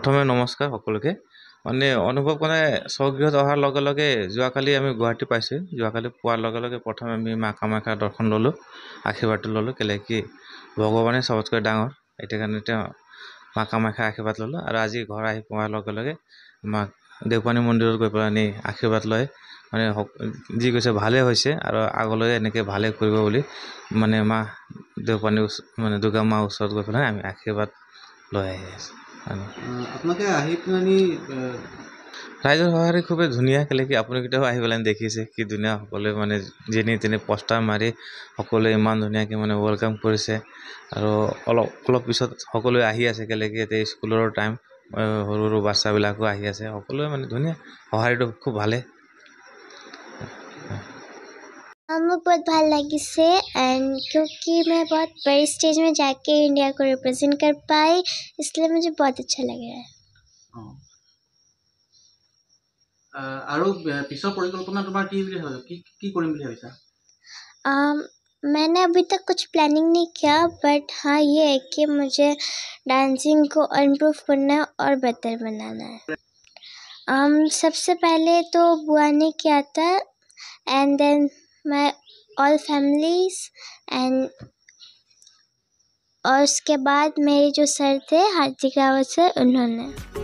প্ৰথমে নমস্কাৰ সকলোকে মানে অনুভৱ মানে স্বগৃহত অহাৰ লগে লগে যোৱাকালি আমি গুৱাহাটী পাইছোঁ যোৱাকালি পোৱাৰ লগে লগে প্ৰথমে আমি মা কামাখ্যা দৰ্শন ল'লোঁ আশীৰ্বাদটো ল'লোঁ কেলৈ কি ভগৱানে চবতকৈ ডাঙৰ এইটো কাৰণে তেওঁ মা কামাখ্যা আশীৰ্বাদ ল'লোঁ আৰু আজি ঘৰ আহি পোৱাৰ লগে লগে মা দেওপানী মন্দিৰত গৈ পেলাই আশীৰ্বাদ লয় মানে যি কৈছে ভালে হৈছে আৰু আগলৈ এনেকৈ ভালে কৰিব বুলি মানে মা দেওপানী মানে দুৰ্গা মাৰ ওচৰত গৈ পেলাই আমি আশীৰ্বাদ লৈ আহি আছোঁ আপোনালোকে আহি পেলাই ৰাইজৰ সঁহাৰি খুবেই ধুনীয়া কেলৈ কি আপুনি কেতিয়াও আহি পেলাই দেখিছে কি ধুনীয়া সকলোৱে মানে যেনি তেনি পোষ্টাৰ মাৰি সকলোৱে ইমান ধুনীয়াকৈ মানে ৱেলকাম কৰিছে আৰু অলপ পিছত সকলোৱে আহি আছে কেলৈ কি এতিয়া স্কুলৰ টাইম সৰু সৰু বাচ্চাবিলাকো আহি আছে সকলোৱে মানে ধুনীয়া সঁহাৰিটো খুব ভালে मुझे बहुत ভাল লাগিছে एंड क्योंकि मैं बहुत बड़ी स्टेज में जाके इंडिया को रिप्रेजेंट कर पाई इसलिए मुझे बहुत अच्छा लग रहा है আৰু পিছৰ পৰিকল্পনা তোমাৰ কি কৰিম বুলি ভাবিছা मैंने अभी तक कुछ प्लानिंग नहीं किया बट हाँ ये है कि मुझे डांसिंग को इम्प्रूव करना है और बेहतर बनाना है सबसे पहले तो बुआ ने किया था and then my all families and और उसके बाद मेरे जो सर थे हार्दिक रावत सर उन्होंने